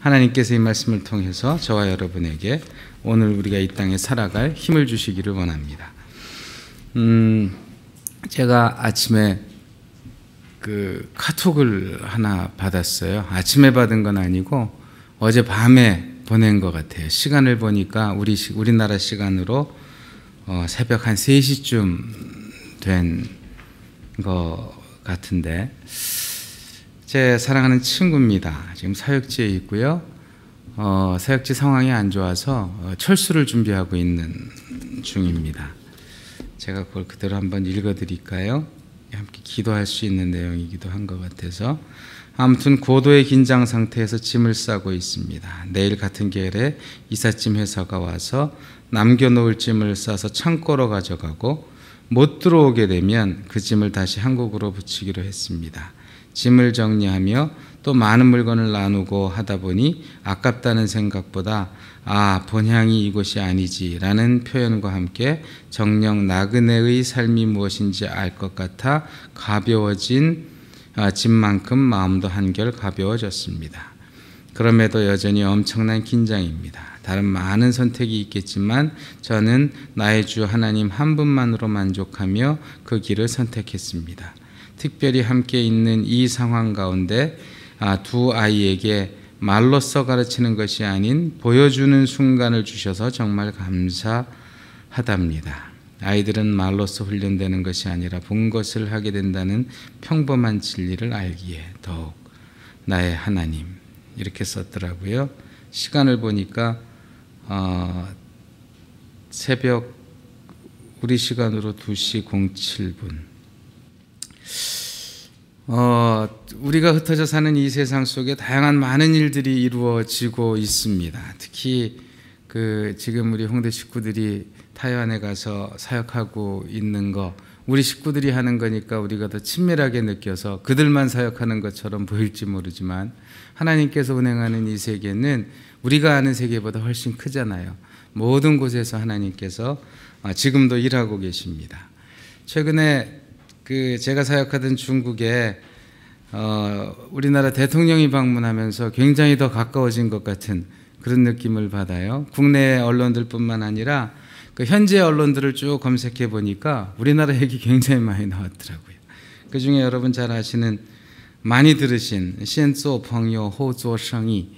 하나님께서 이 말씀을 통해서 저와 여러분에게 오늘 우리가 이 땅에 살아갈 힘을 주시기를 원합니다. 제가 아침에 카톡을 하나 받았어요. 아침에 받은 건 아니고 어제 밤에 보낸 것 같아요. 시간을 보니까 우리나라 시간으로 새벽 한 3시쯤 된 것 같은데, 제 사랑하는 친구입니다. 지금 사역지에 있고요. 사역지 상황이 안 좋아서 철수를 준비하고 있는 중입니다. 제가 그걸 그대로 한번 읽어드릴까요? 함께 기도할 수 있는 내용이기도 한 것 같아서. 아무튼 고도의 긴장 상태에서 짐을 싸고 있습니다. 내일 같은 계열에 이삿짐 회사가 와서 남겨놓을 짐을 싸서 창고로 가져가고 못 들어오게 되면 그 짐을 다시 한국으로 붙이기로 했습니다. 짐을 정리하며 또 많은 물건을 나누고 하다 보니 아깝다는 생각보다 본향이 이곳이 아니지라는 표현과 함께 정녕 나그네의 삶이 무엇인지 알 것 같아 가벼워진 짐만큼 마음도 한결 가벼워졌습니다. 그럼에도 여전히 엄청난 긴장입니다. 다른 많은 선택이 있겠지만 저는 나의 주 하나님 한 분만으로 만족하며 그 길을 선택했습니다. 특별히 함께 있는 이 상황 가운데 두 아이에게 말로써 가르치는 것이 아닌 보여주는 순간을 주셔서 정말 감사하답니다. 아이들은 말로써 훈련되는 것이 아니라 본 것을 하게 된다는 평범한 진리를 알기에 더욱 나의 하나님, 이렇게 썼더라고요. 시간을 보니까 새벽 우리 시간으로 2시 07분. 우리가 흩어져 사는 이 세상 속에 다양한 많은 일들이 이루어지고 있습니다. 특히 지금 우리 홍대 식구들이 타이완에 가서 사역하고 있는 거, 우리 식구들이 하는 거니까 우리가 더 친밀하게 느껴서 그들만 사역하는 것처럼 보일지 모르지만, 하나님께서 운행하는 이 세계는 우리가 아는 세계보다 훨씬 크잖아요. 모든 곳에서 하나님께서 지금도 일하고 계십니다. 최근에 제가 사역하던 중국에 우리나라 대통령이 방문하면서 굉장히 더 가까워진 것 같은 그런 느낌을 받아요. 국내 언론들뿐만 아니라 현재 언론들을 쭉 검색해 보니까 우리나라 얘기 굉장히 많이 나왔더라고요. 그중에 여러분 잘 아시는, 많이 들으신 시엔조 펑요 호조 성이,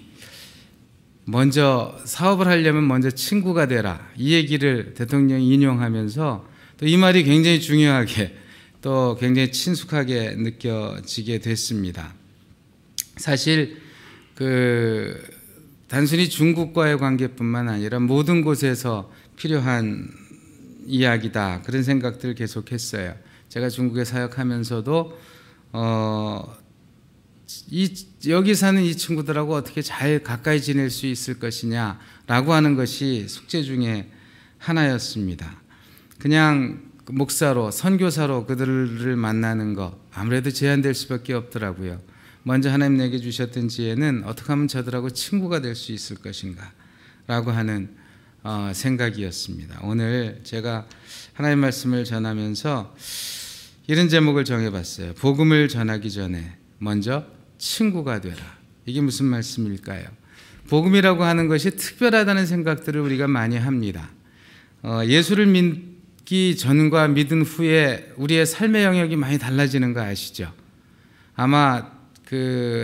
먼저 사업을 하려면 먼저 친구가 되라, 이 얘기를 대통령이 인용하면서 또 이 말이 굉장히 중요하게 또 굉장히 친숙하게 느껴지게 됐습니다. 사실 단순히 중국과의 관계뿐만 아니라 모든 곳에서 필요한 이야기다, 그런 생각들을 계속했어요. 제가 중국에 사역하면서도 여기 사는 이 친구들하고 어떻게 잘 가까이 지낼 수 있을 것이냐라고 하는 것이 숙제 중에 하나였습니다. 그냥 목사로, 선교사로 그들을 만나는 거 아무래도 제한될 수밖에 없더라고요. 먼저 하나님 내게 주셨던 지혜는 어떻게 하면 저들하고 친구가 될 수 있을 것인가 라고 하는 생각이었습니다. 오늘 제가 하나님 말씀을 전하면서 이런 제목을 정해봤어요. 복음을 전하기 전에 먼저 친구가 되라. 이게 무슨 말씀일까요? 복음이라고 하는 것이 특별하다는 생각들을 우리가 많이 합니다. 예수를 믿기 전과 믿은 후에 우리의 삶의 영역이 많이 달라지는 거 아시죠? 아마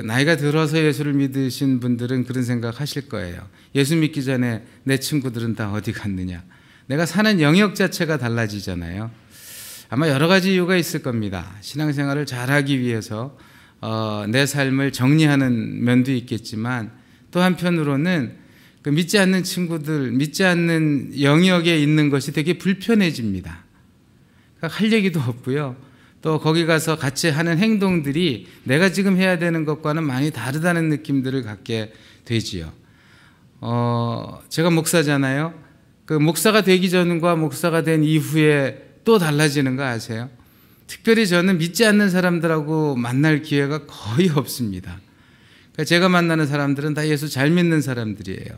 나이가 들어서 예수를 믿으신 분들은 그런 생각 하실 거예요. 예수 믿기 전에 내 친구들은 다 어디 갔느냐. 내가 사는 영역 자체가 달라지잖아요. 아마 여러 가지 이유가 있을 겁니다. 신앙생활을 잘하기 위해서 내 삶을 정리하는 면도 있겠지만, 또 한편으로는 믿지 않는 친구들, 믿지 않는 영역에 있는 것이 되게 불편해집니다. 할 얘기도 없고요. 또 거기 가서 같이 하는 행동들이 내가 지금 해야 되는 것과는 많이 다르다는 느낌들을 갖게 되지요. 제가 목사잖아요. 목사가 되기 전과 목사가 된 이후에 또 달라지는 거 아세요? 특별히 저는 믿지 않는 사람들하고 만날 기회가 거의 없습니다. 제가 만나는 사람들은 다 예수 잘 믿는 사람들이에요.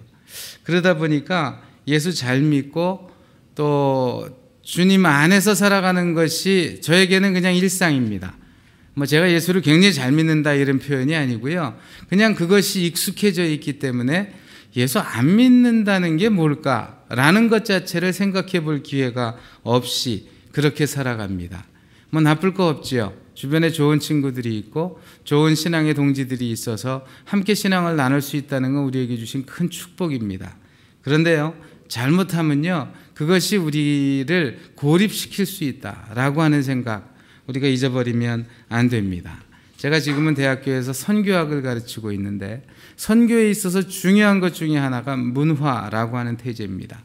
그러다 보니까 예수 잘 믿고 또 주님 안에서 살아가는 것이 저에게는 그냥 일상입니다. 뭐 제가 예수를 굉장히 잘 믿는다 이런 표현이 아니고요. 그냥 그것이 익숙해져 있기 때문에 예수 안 믿는다는 게 뭘까라는 것 자체를 생각해 볼 기회가 없이 그렇게 살아갑니다. 뭐 나쁠 거 없지요. 주변에 좋은 친구들이 있고 좋은 신앙의 동지들이 있어서 함께 신앙을 나눌 수 있다는 건 우리에게 주신 큰 축복입니다. 그런데요, 잘못하면요, 그것이 우리를 고립시킬 수 있다라고 하는 생각 우리가 잊어버리면 안 됩니다. 제가 지금은 대학교에서 선교학을 가르치고 있는데 선교에 있어서 중요한 것 중에 하나가 문화라고 하는 태제입니다.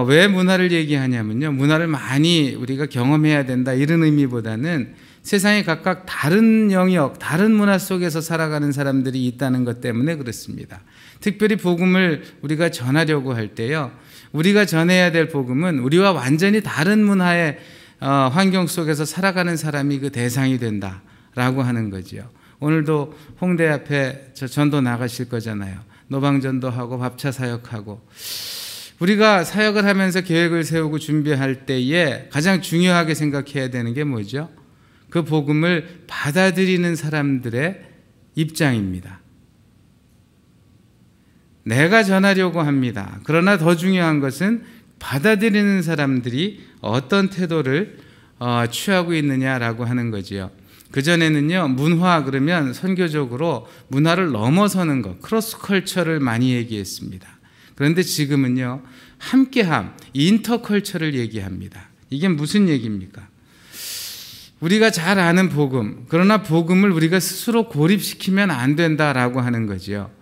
왜 문화를 얘기하냐면요, 문화를 많이 우리가 경험해야 된다 이런 의미보다는 세상에 각각 다른 영역, 다른 문화 속에서 살아가는 사람들이 있다는 것 때문에 그렇습니다. 특별히 복음을 우리가 전하려고 할 때요, 우리가 전해야 될 복음은 우리와 완전히 다른 문화의 환경 속에서 살아가는 사람이 그 대상이 된다라고 하는 거지요. 오늘도 홍대 앞에 저 전도 나가실 거잖아요. 노방전도 하고 밥차 사역하고. 우리가 사역을 하면서 계획을 세우고 준비할 때에 가장 중요하게 생각해야 되는 게 뭐죠? 그 복음을 받아들이는 사람들의 입장입니다. 내가 전하려고 합니다. 그러나 더 중요한 것은 받아들이는 사람들이 어떤 태도를 취하고 있느냐라고 하는 거지요. 그전에는요, 문화 그러면 선교적으로 문화를 넘어서는 것, 크로스 컬처를 많이 얘기했습니다. 그런데 지금은요, 함께함, 인터컬처를 얘기합니다. 이게 무슨 얘기입니까? 우리가 잘 아는 복음, 그러나 복음을 우리가 스스로 고립시키면 안 된다라고 하는 거죠.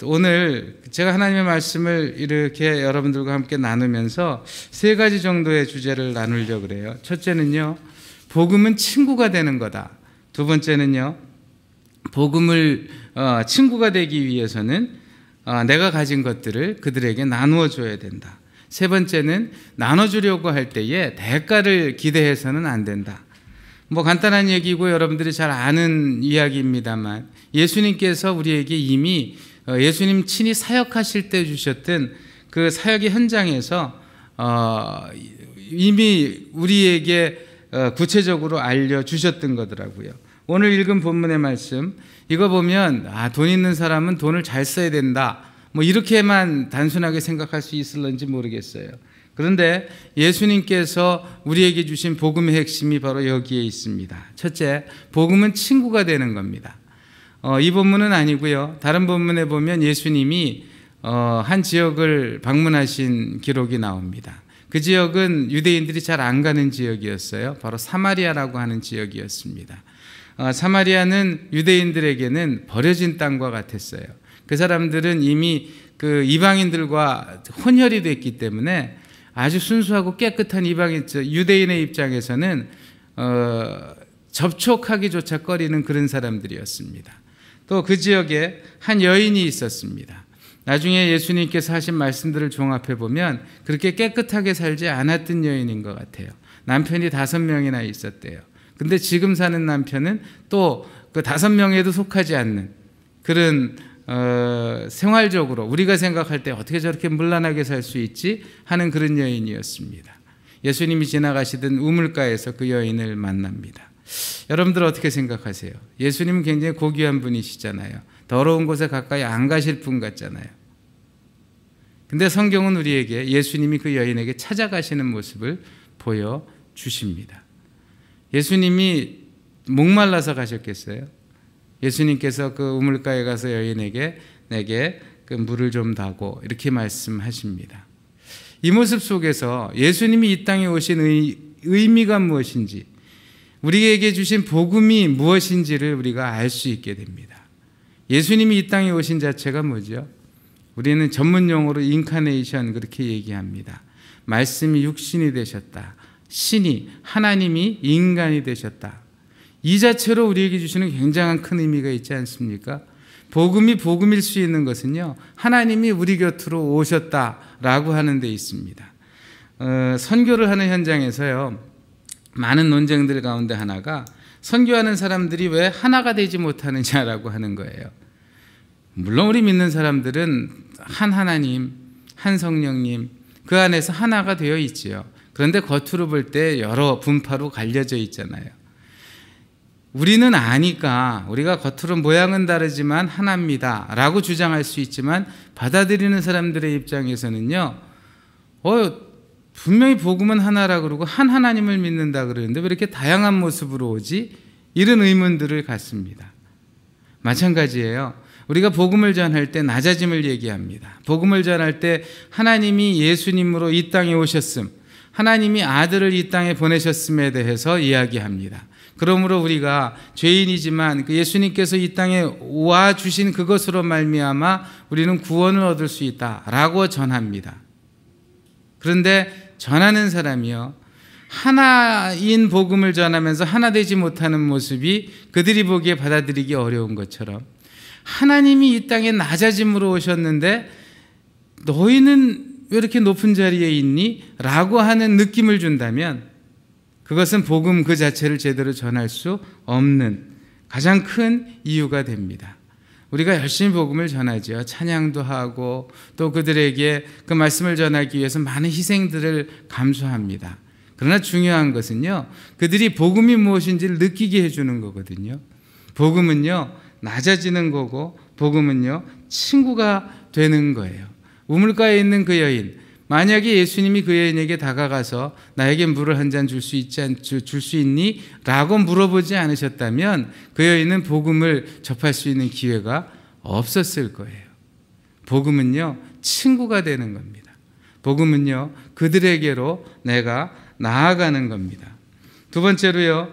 오늘 제가 하나님의 말씀을 이렇게 여러분들과 함께 나누면서 세 가지 정도의 주제를 나누려고 그래요. 첫째는요, 복음은 친구가 되는 거다. 두 번째는요, 복음을 친구가 되기 위해서는 내가 가진 것들을 그들에게 나누어 줘야 된다. 세 번째는 나눠주려고 할 때에 대가를 기대해서는 안 된다. 뭐 간단한 얘기고 여러분들이 잘 아는 이야기입니다만 예수님께서 우리에게 이미 예수님 친히 사역하실 때 주셨던 그 사역의 현장에서 이미 우리에게 구체적으로 알려주셨던 거더라고요. 오늘 읽은 본문의 말씀 이거 보면 돈 있는 사람은 돈을 잘 써야 된다 뭐 이렇게만 단순하게 생각할 수 있을런지 모르겠어요. 그런데 예수님께서 우리에게 주신 복음의 핵심이 바로 여기에 있습니다. 첫째, 복음은 친구가 되는 겁니다. 이 본문은 아니고요. 다른 본문에 보면 예수님이 한 지역을 방문하신 기록이 나옵니다. 그 지역은 유대인들이 잘 안 가는 지역이었어요. 바로 사마리아라고 하는 지역이었습니다. 사마리아는 유대인들에게는 버려진 땅과 같았어요. 그 사람들은 이미 그 이방인들과 혼혈이 됐기 때문에 아주 순수하고 깨끗한 이방인, 유대인의 입장에서는 접촉하기조차 꺼리는 그런 사람들이었습니다. 또 그 지역에 한 여인이 있었습니다. 나중에 예수님께서 하신 말씀들을 종합해 보면 그렇게 깨끗하게 살지 않았던 여인인 것 같아요. 남편이 5명이나 있었대요. 근데 지금 사는 남편은 또 그 5명에도 속하지 않는 그런 생활적으로 우리가 생각할 때 어떻게 저렇게 문란하게 살 수 있지 하는 그런 여인이었습니다. 예수님이 지나가시던 우물가에서 그 여인을 만납니다. 여러분들 어떻게 생각하세요? 예수님은 굉장히 고귀한 분이시잖아요. 더러운 곳에 가까이 안 가실 분 같잖아요. 근데 성경은 우리에게 예수님이 그 여인에게 찾아가시는 모습을 보여주십니다. 예수님이 목말라서 가셨겠어요? 예수님께서 그 우물가에 가서 여인에게 내게 그 물을 좀 다고 이렇게 말씀하십니다. 이 모습 속에서 예수님이 이 땅에 오신 의미가 무엇인지 우리에게 주신 복음이 무엇인지를 우리가 알 수 있게 됩니다. 예수님이 이 땅에 오신 자체가 뭐죠? 우리는 전문 용어로 인카네이션 그렇게 얘기합니다. 말씀이 육신이 되셨다. 신이 하나님이 인간이 되셨다. 이 자체로 우리에게 주시는 굉장한 큰 의미가 있지 않습니까? 복음이 복음일 수 있는 것은요, 하나님이 우리 곁으로 오셨다라고 하는 데 있습니다. 선교를 하는 현장에서요, 많은 논쟁들 가운데 하나가 선교하는 사람들이 왜 하나가 되지 못하느냐라고 하는 거예요. 물론 우리 믿는 사람들은 한 하나님, 한 성령님 그 안에서 하나가 되어 있지요. 그런데 겉으로 볼 때 여러 분파로 갈려져 있잖아요. 우리는 아니까 우리가 겉으로 모양은 다르지만 하나입니다 라고 주장할 수 있지만 받아들이는 사람들의 입장에서는요, 분명히 복음은 하나라 그러고 한 하나님을 믿는다 그러는데 왜 이렇게 다양한 모습으로 오지? 이런 의문들을 갖습니다. 마찬가지예요. 우리가 복음을 전할 때 낮아짐을 얘기합니다. 복음을 전할 때 하나님이 예수님으로 이 땅에 오셨음, 하나님이 아들을 이 땅에 보내셨음에 대해서 이야기합니다. 그러므로 우리가 죄인이지만 예수님께서 이 땅에 와 주신 그것으로 말미암아 우리는 구원을 얻을 수 있다라고 전합니다. 그런데 전하는 사람이요, 하나인 복음을 전하면서 하나 되지 못하는 모습이 그들이 보기에 받아들이기 어려운 것처럼 하나님이 이 땅에 낮아짐으로 오셨는데 너희는 왜 이렇게 높은 자리에 있니? 라고 하는 느낌을 준다면 그것은 복음 그 자체를 제대로 전할 수 없는 가장 큰 이유가 됩니다. 우리가 열심히 복음을 전하죠. 찬양도 하고 또 그들에게 그 말씀을 전하기 위해서 많은 희생들을 감수합니다. 그러나 중요한 것은요, 그들이 복음이 무엇인지를 느끼게 해주는 거거든요. 복음은요, 낮아지는 거고 복음은요, 친구가 되는 거예요. 우물가에 있는 그 여인, 만약에 예수님이 그 여인에게 다가가서 나에게 물을 한 잔 줄 수 있니? 라고 물어보지 않으셨다면 그 여인은 복음을 접할 수 있는 기회가 없었을 거예요. 복음은요, 친구가 되는 겁니다. 복음은요, 그들에게로 내가 나아가는 겁니다. 두 번째로요,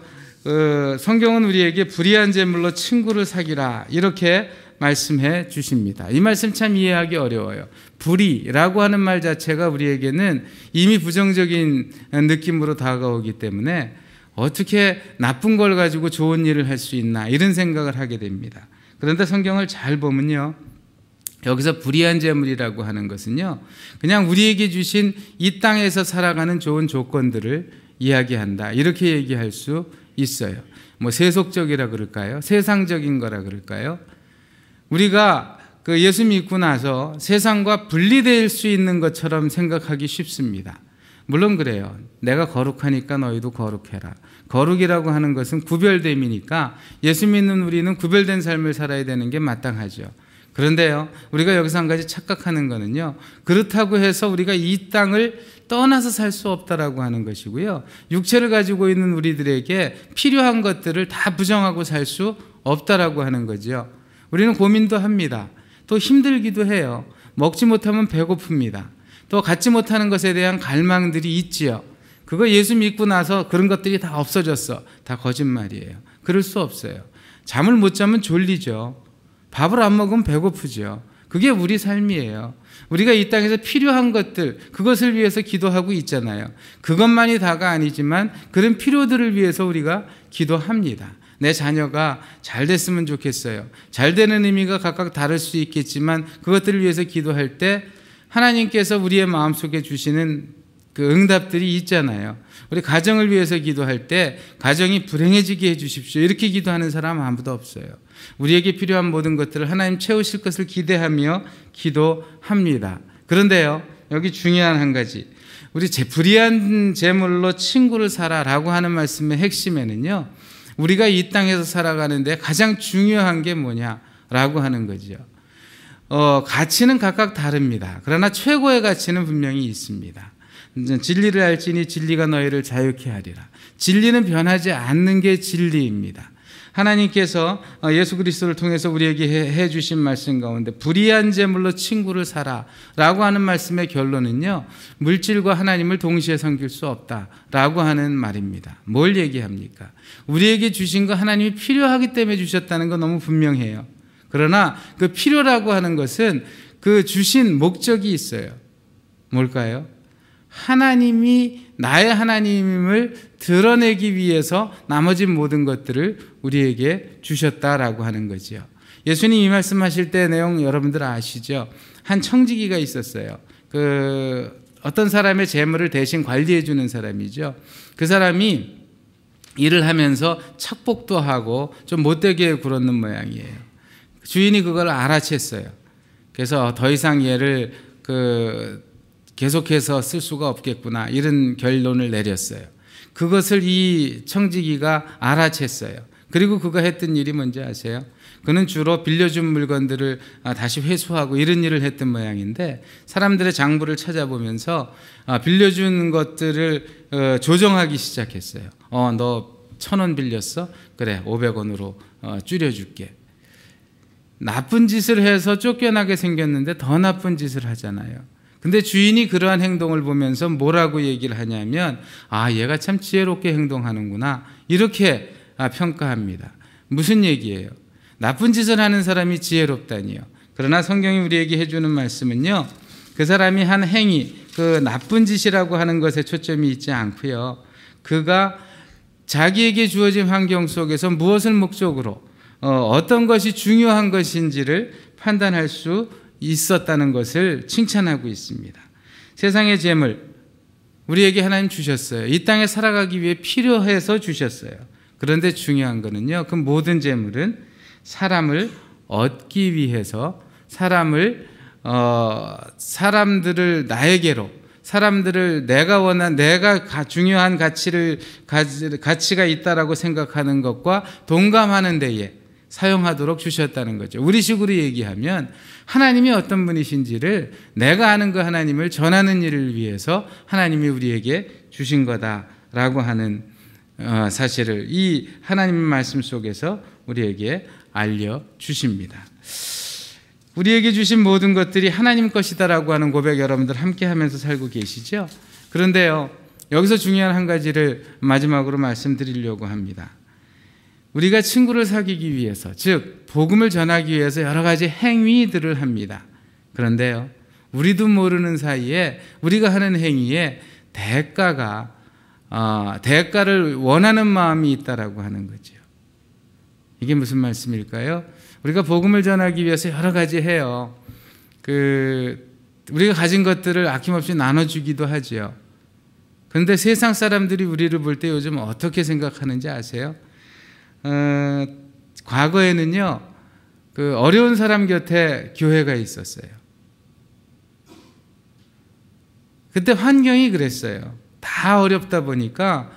성경은 우리에게 불의한 제물로 친구를 사귀라 이렇게 말씀해 주십니다. 이 말씀 참 이해하기 어려워요. 불의라고 하는 말 자체가 우리에게는 이미 부정적인 느낌으로 다가오기 때문에 어떻게 나쁜 걸 가지고 좋은 일을 할 수 있나 이런 생각을 하게 됩니다. 그런데 성경을 잘 보면요, 여기서 불의한 제물이라고 하는 것은요, 그냥 우리에게 주신 이 땅에서 살아가는 좋은 조건들을 이야기한다 이렇게 얘기할 수 있어요. 뭐 세속적이라 그럴까요? 세상적인 거라 그럴까요? 우리가 그 예수 믿고 나서 세상과 분리될 수 있는 것처럼 생각하기 쉽습니다. 물론 그래요. 내가 거룩하니까 너희도 거룩해라. 거룩이라고 하는 것은 구별됨이니까 예수 믿는 우리는 구별된 삶을 살아야 되는 게 마땅하죠. 그런데요, 우리가 여기서 한 가지 착각하는 거는요, 그렇다고 해서 우리가 이 땅을 떠나서 살 수 없다라고 하는 것이고요, 육체를 가지고 있는 우리들에게 필요한 것들을 다 부정하고 살 수 없다라고 하는 거죠. 우리는 고민도 합니다. 또 힘들기도 해요. 먹지 못하면 배고픕니다. 또 갖지 못하는 것에 대한 갈망들이 있지요. 그거 예수 믿고 나서 그런 것들이 다 없어졌어. 다 거짓말이에요. 그럴 수 없어요. 잠을 못 자면 졸리죠. 밥을 안 먹으면 배고프죠. 그게 우리 삶이에요. 우리가 이 땅에서 필요한 것들, 그것을 위해서 기도하고 있잖아요. 그것만이 다가 아니지만 그런 필요들을 위해서 우리가 기도합니다. 내 자녀가 잘 됐으면 좋겠어요. 잘 되는 의미가 각각 다를 수 있겠지만 그것들을 위해서 기도할 때 하나님께서 우리의 마음속에 주시는 그 응답들이 있잖아요. 우리 가정을 위해서 기도할 때 가정이 불행해지게 해주십시오. 이렇게 기도하는 사람 아무도 없어요. 우리에게 필요한 모든 것들을 하나님 채우실 것을 기대하며 기도합니다. 그런데요, 여기 중요한 한 가지, 우리 불의한 제물로 친구를 사라라고 하는 말씀의 핵심에는요, 우리가 이 땅에서 살아가는데 가장 중요한 게 뭐냐라고 하는 거죠. 가치는 각각 다릅니다. 그러나 최고의 가치는 분명히 있습니다. 진리를 알지니 진리가 너희를 자유케 하리라. 진리는 변하지 않는 게 진리입니다. 하나님께서 예수 그리스도를 통해서 우리에게 해주신 말씀 가운데 불의한 제물로 친구를 사라라고 하는 말씀의 결론은요, 물질과 하나님을 동시에 섬길 수 없다라고 하는 말입니다. 뭘 얘기합니까? 우리에게 주신 거 하나님이 필요하기 때문에 주셨다는 거 너무 분명해요. 그러나 그 필요라고 하는 것은 그 주신 목적이 있어요. 뭘까요? 하나님이 나의 하나님임을 드러내기 위해서 나머지 모든 것들을 우리에게 주셨다라고 하는 거죠. 예수님 이 말씀하실 때 내용 여러분들 아시죠? 한 청지기가 있었어요. 어떤 사람의 재물을 대신 관리해 주는 사람이죠. 그 사람이 일을 하면서 착복도 하고 좀 못되게 굴었는 모양이에요. 주인이 그걸 알아챘어요. 그래서 더 이상 얘를 계속해서 쓸 수가 없겠구나 이런 결론을 내렸어요. 그것을 이 청지기가 알아챘어요. 그리고 그가 했던 일이 뭔지 아세요? 그는 주로 빌려준 물건들을 다시 회수하고 이런 일을 했던 모양인데 사람들의 장부를 찾아보면서 빌려준 것들을 조정하기 시작했어요. 너 1,000원 빌렸어? 그래, 500원으로 줄여줄게. 나쁜 짓을 해서 쫓겨나게 생겼는데 더 나쁜 짓을 하잖아요. 근데 주인이 그러한 행동을 보면서 뭐라고 얘기를 하냐면 얘가 참 지혜롭게 행동하는구나, 이렇게 평가합니다. 무슨 얘기예요? 나쁜 짓을 하는 사람이 지혜롭다니요. 그러나 성경이 우리에게 해주는 말씀은요, 그 사람이 한 행위, 그 나쁜 짓이라고 하는 것에 초점이 있지 않고요, 그가 자기에게 주어진 환경 속에서 무엇을 목적으로 어떤 것이 중요한 것인지를 판단할 수 있었다는 것을 칭찬하고 있습니다. 세상의 재물, 우리에게 하나님 주셨어요. 이 땅에 살아가기 위해 필요해서 주셨어요. 그런데 중요한 거는요, 그 모든 재물은 사람을 얻기 위해서 사람들을 나에게로, 사람들을 내가 중요한 가치가 있다라고 생각하는 것과 동감하는 데에 사용하도록 주셨다는 거죠. 우리식으로 얘기하면 하나님이 어떤 분이신지를 내가 아는 그 하나님을 전하는 일을 위해서 하나님이 우리에게 주신 거다라고 하는 사실을 이 하나님의 말씀 속에서 우리에게 알려주십니다. 우리에게 주신 모든 것들이 하나님 것이다라고 하는 고백, 여러분들 함께 하면서 살고 계시죠? 그런데요, 여기서 중요한 한 가지를 마지막으로 말씀드리려고 합니다. 우리가 친구를 사귀기 위해서, 즉 복음을 전하기 위해서 여러 가지 행위들을 합니다. 그런데요, 우리도 모르는 사이에 우리가 하는 행위에 대가를 원하는 마음이 있다라고 하는 거죠. 이게 무슨 말씀일까요? 우리가 복음을 전하기 위해서 여러 가지 해요. 우리가 가진 것들을 아낌없이 나눠주기도 하죠. 그런데 세상 사람들이 우리를 볼 때 요즘 어떻게 생각하는지 아세요? 과거에는요, 어려운 사람 곁에 교회가 있었어요. 그때 환경이 그랬어요. 다 어렵다 보니까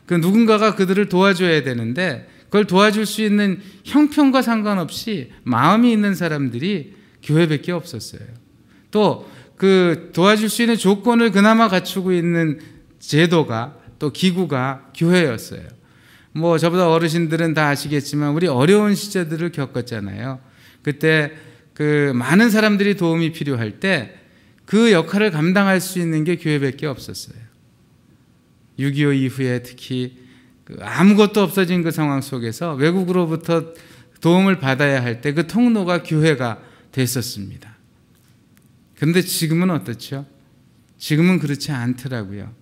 누군가가 그들을 도와줘야 되는데 그걸 도와줄 수 있는 형편과 상관없이 마음이 있는 사람들이 교회밖에 없었어요. 또 도와줄 수 있는 조건을 그나마 갖추고 있는 제도가, 또 기구가 교회였어요. 저보다 어르신들은 다 아시겠지만 우리 어려운 시절들을 겪었잖아요. 그때 많은 사람들이 도움이 필요할 때 그 역할을 감당할 수 있는 게 교회밖에 없었어요. 6.25 이후에 특히 아무것도 없어진 그 상황 속에서 외국으로부터 도움을 받아야 할 때 그 통로가 교회가 됐었습니다. 그런데 지금은 어떻죠? 지금은 그렇지 않더라고요.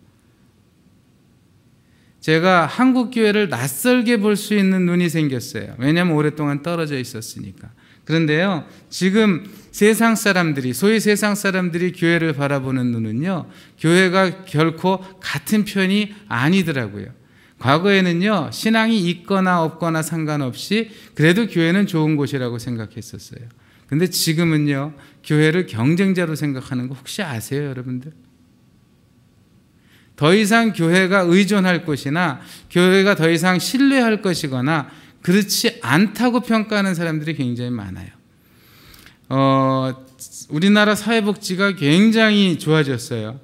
제가 한국 교회를 낯설게 볼 수 있는 눈이 생겼어요. 왜냐하면 오랫동안 떨어져 있었으니까. 그런데요, 지금 세상 사람들이, 소위 세상 사람들이 교회를 바라보는 눈은요, 교회가 결코 같은 편이 아니더라고요. 과거에는요, 신앙이 있거나 없거나 상관없이 그래도 교회는 좋은 곳이라고 생각했었어요. 근데 지금은요, 교회를 경쟁자로 생각하는 거 혹시 아세요, 여러분들? 더 이상 교회가 의존할 것이나 교회가 더 이상 신뢰할 것이거나 그렇지 않다고 평가하는 사람들이 굉장히 많아요. 우리나라 사회복지가 굉장히 좋아졌어요.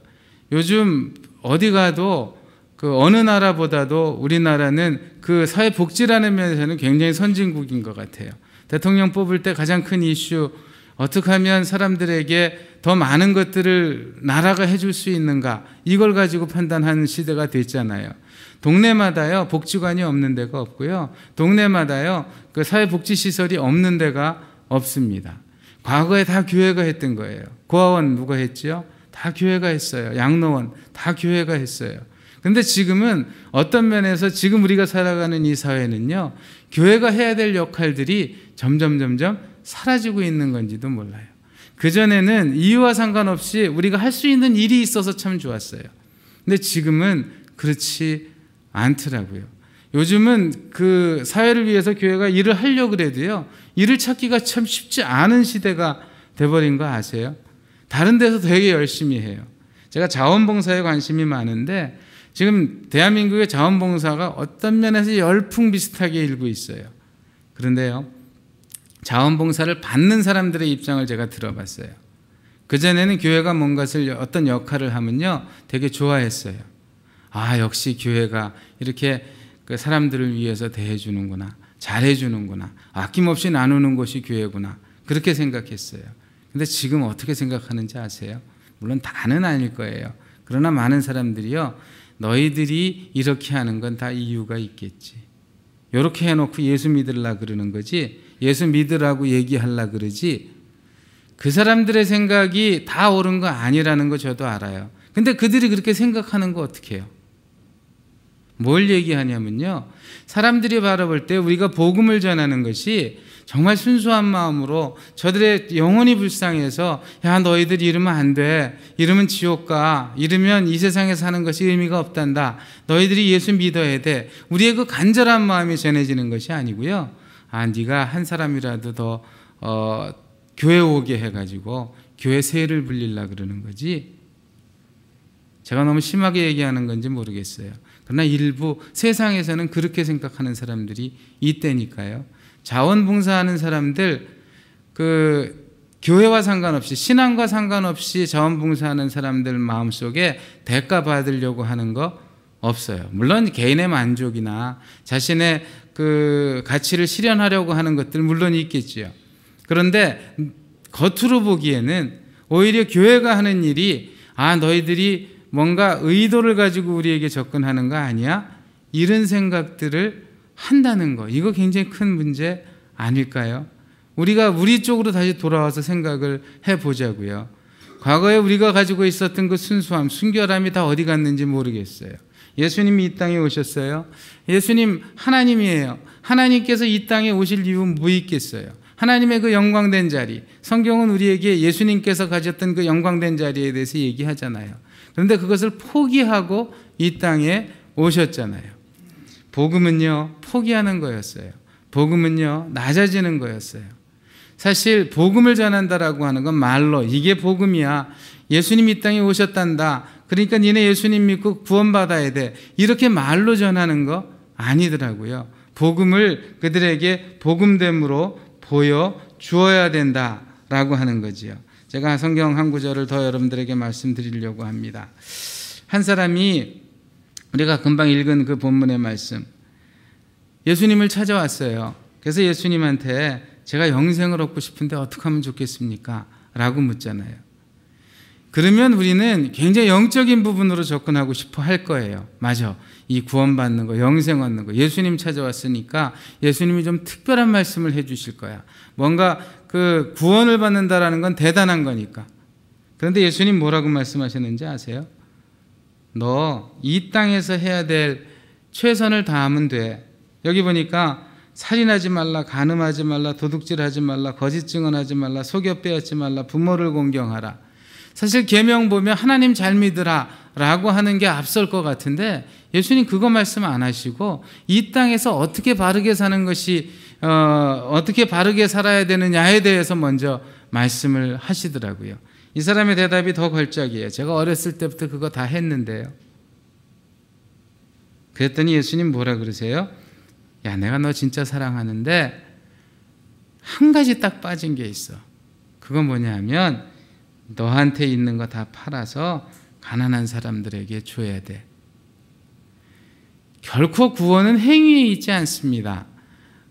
요즘 어디 가도 어느 나라보다도 우리나라는 사회복지라는 면에서는 굉장히 선진국인 것 같아요. 대통령 뽑을 때 가장 큰 이슈, 어떻게 하면 사람들에게 더 많은 것들을 나라가 해줄 수 있는가, 이걸 가지고 판단하는 시대가 됐잖아요. 동네마다요, 복지관이 없는 데가 없고요, 동네마다요, 사회복지시설이 없는 데가 없습니다. 과거에 다 교회가 했던 거예요. 고아원 누가 했죠? 다 교회가 했어요. 양로원 다 교회가 했어요. 그런데 지금은 어떤 면에서 지금 우리가 살아가는 이 사회는요, 교회가 해야 될 역할들이 점점 사라지고 있는 건지도 몰라요. 그전에는 이유와 상관없이 우리가 할 수 있는 일이 있어서 참 좋았어요. 근데 지금은 그렇지 않더라고요. 요즘은 사회를 위해서 교회가 일을 하려고 그래도요, 일을 찾기가 참 쉽지 않은 시대가 돼버린 거 아세요? 다른 데서 되게 열심히 해요. 제가 자원봉사에 관심이 많은데 지금 대한민국의 자원봉사가 어떤 면에서 열풍 비슷하게 일고 있어요. 그런데요, 자원봉사를 받는 사람들의 입장을 제가 들어봤어요. 그전에는 교회가 뭔가를 어떤 역할을 하면요 되게 좋아했어요. 아, 역시 교회가 이렇게 그 사람들을 위해서 대해주는구나, 잘해주는구나, 아낌없이 나누는 것이 교회구나, 그렇게 생각했어요. 근데 지금 어떻게 생각하는지 아세요? 물론 다는 아닐 거예요. 그러나 많은 사람들이요, 너희들이 이렇게 하는 건 다 이유가 있겠지, 이렇게 해놓고 예수 믿으려 그러는 거지, 예수 믿으라고 얘기하려 그러지, 그 사람들의 생각이 다 옳은 거 아니라는 거 저도 알아요. 근데 그들이 그렇게 생각하는 거 어떻게 해요? 뭘 얘기하냐면요, 사람들이 바라볼 때 우리가 복음을 전하는 것이 정말 순수한 마음으로 저들의 영혼이 불쌍해서, 야, 너희들 이러면 안 돼, 이러면 지옥 가, 이러면 이 세상에 사는 것이 의미가 없단다, 너희들이 예수 믿어야 돼, 우리의 그 간절한 마음이 전해지는 것이 아니고요, 아, 네가 한 사람이라도 더 교회 오게 해가지고 교회 세를 불리려고 그러는 거지. 제가 너무 심하게 얘기하는 건지 모르겠어요. 그러나 일부 세상에서는 그렇게 생각하는 사람들이 있다니까요. 자원봉사하는 사람들, 그 교회와 상관없이, 신앙과 상관없이 자원봉사하는 사람들 마음속에 대가 받으려고 하는 거 없어요. 물론 개인의 만족이나 자신의 그 가치를 실현하려고 하는 것들 물론 있겠지요. 그런데 겉으로 보기에는 오히려 교회가 하는 일이, 아, 너희들이 뭔가 의도를 가지고 우리에게 접근하는 거 아니야? 이런 생각들을 한다는 거, 이거 굉장히 큰 문제 아닐까요? 우리가 우리 쪽으로 다시 돌아와서 생각을 해보자고요. 과거에 우리가 가지고 있었던 그 순수함, 순결함이 다 어디 갔는지 모르겠어요. 예수님이 이 땅에 오셨어요. 예수님 하나님이에요. 하나님께서 이 땅에 오실 이유는 뭐 있겠어요? 하나님의 그 영광된 자리, 성경은 우리에게 예수님께서 가졌던 그 영광된 자리에 대해서 얘기하잖아요. 그런데 그것을 포기하고 이 땅에 오셨잖아요. 복음은요, 포기하는 거였어요. 복음은요, 낮아지는 거였어요. 사실 복음을 전한다라고 하는 건 말로 이게 복음이야, 예수님이 이 땅에 오셨단다, 그러니까 니네 예수님 믿고 구원받아야 돼, 이렇게 말로 전하는 거 아니더라고요. 복음을 그들에게 복음됨으로 보여주어야 된다라고 하는 거지요. 제가 성경 한 구절을 더 여러분들에게 말씀드리려고 합니다. 한 사람이, 우리가 금방 읽은 그 본문의 말씀, 예수님을 찾아왔어요. 그래서 예수님한테 제가 영생을 얻고 싶은데 어떻게 하면 좋겠습니까? 라고 묻잖아요. 그러면 우리는 굉장히 영적인 부분으로 접근하고 싶어 할 거예요. 맞아, 이 구원받는 거, 영생 얻는 거, 예수님 찾아왔으니까 예수님이 좀 특별한 말씀을 해 주실 거야. 뭔가 그 구원을 받는다라는 건 대단한 거니까. 그런데 예수님 뭐라고 말씀하셨는지 아세요? 너 이 땅에서 해야 될 최선을 다하면 돼. 여기 보니까 살인하지 말라, 간음하지 말라, 도둑질하지 말라, 거짓 증언하지 말라, 속여 빼앗지 말라, 부모를 공경하라. 사실 계명 보면 하나님 잘 믿으라 라고 하는 게 앞설 것 같은데, 예수님 그거 말씀 안 하시고 이 땅에서 어떻게 바르게 사는 것이, 어떻게 바르게 살아야 되느냐에 대해서 먼저 말씀을 하시더라고요. 이 사람의 대답이 더 걸작이에요. 제가 어렸을 때부터 그거 다 했는데요. 그랬더니 예수님 뭐라 그러세요? 야, 내가 너 진짜 사랑하는데 한 가지 딱 빠진 게 있어. 그건 뭐냐면 너한테 있는 거 다 팔아서 가난한 사람들에게 줘야 돼. 결코 구원은 행위에 있지 않습니다.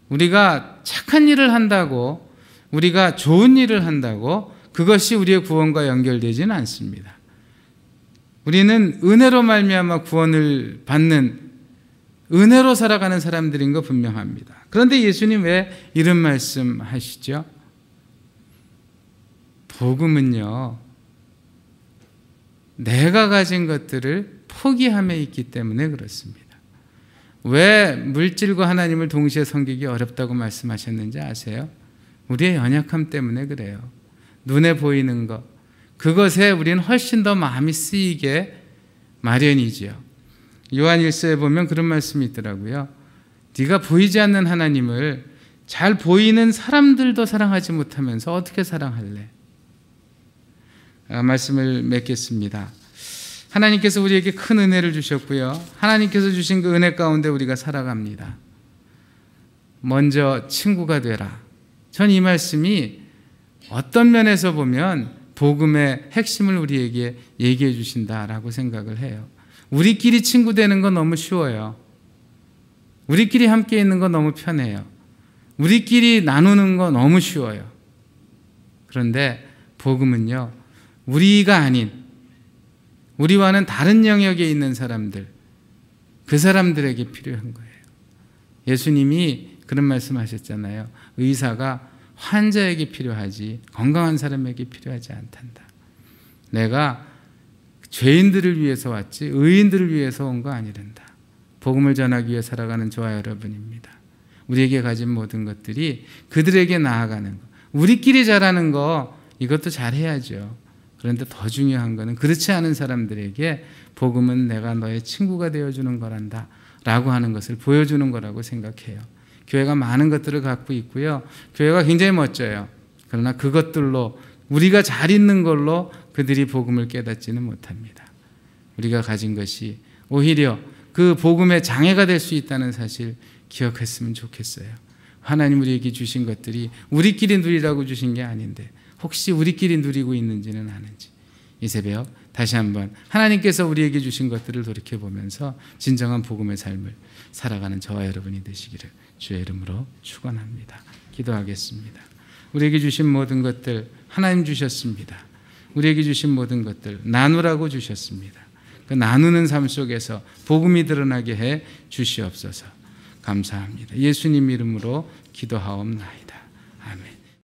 우리가 착한 일을 한다고, 우리가 좋은 일을 한다고 그것이 우리의 구원과 연결되지는 않습니다. 우리는 은혜로 말미암아 구원을 받는, 은혜로 살아가는 사람들인 거 분명합니다. 그런데 예수님 왜 이런 말씀 하시죠? 복음은요, 내가 가진 것들을 포기함에 있기 때문에 그렇습니다. 왜 물질과 하나님을 동시에 섬기기 어렵다고 말씀하셨는지 아세요? 우리의 연약함 때문에 그래요. 눈에 보이는 것, 그것에 우리는 훨씬 더 마음이 쓰이게 마련이지요. 요한 1서에 보면 그런 말씀이 있더라고요. 네가 보이지 않는 하나님을 잘 보이는 사람들도 사랑하지 못하면서 어떻게 사랑할래? 말씀을 맺겠습니다. 하나님께서 우리에게 큰 은혜를 주셨고요. 하나님께서 주신 그 은혜 가운데 우리가 살아갑니다. 먼저 친구가 되라. 전 이 말씀이 어떤 면에서 보면 복음의 핵심을 우리에게 얘기해 주신다라고 생각을 해요. 우리끼리 친구 되는 건 너무 쉬워요. 우리끼리 함께 있는 건 너무 편해요. 우리끼리 나누는 건 너무 쉬워요. 그런데 복음은요, 우리가 아닌 우리와는 다른 영역에 있는 사람들, 그 사람들에게 필요한 거예요. 예수님이 그런 말씀하셨잖아요. 의사가 환자에게 필요하지 건강한 사람에게 필요하지 않단다. 내가 죄인들을 위해서 왔지 의인들을 위해서 온 거 아니란다. 복음을 전하기 위해 살아가는 저와 여러분입니다. 우리에게 가진 모든 것들이 그들에게 나아가는 것. 우리끼리 잘하는 거 이것도 잘해야죠. 그런데 더 중요한 거는 그렇지 않은 사람들에게 복음은 내가 너의 친구가 되어주는 거란다 라고 하는 것을 보여주는 거라고 생각해요. 교회가 많은 것들을 갖고 있고요. 교회가 굉장히 멋져요. 그러나 그것들로 우리가 잘 있는 걸로 그들이 복음을 깨닫지는 못합니다. 우리가 가진 것이 오히려 그 복음의 장애가 될 수 있다는 사실 기억했으면 좋겠어요. 하나님 우리에게 주신 것들이 우리끼리 누리라고 주신 게 아닌데 혹시 우리끼리 누리고 있는지는 아는지 이 새벽 다시 한번 하나님께서 우리에게 주신 것들을 돌이켜보면서 진정한 복음의 삶을 살아가는 저와 여러분이 되시기를 주의 이름으로 축원합니다. 기도하겠습니다. 우리에게 주신 모든 것들 하나님 주셨습니다. 우리에게 주신 모든 것들 나누라고 주셨습니다. 그 나누는 삶 속에서 복음이 드러나게 해 주시옵소서. 감사합니다. 예수님 이름으로 기도하옵나이다. 아멘.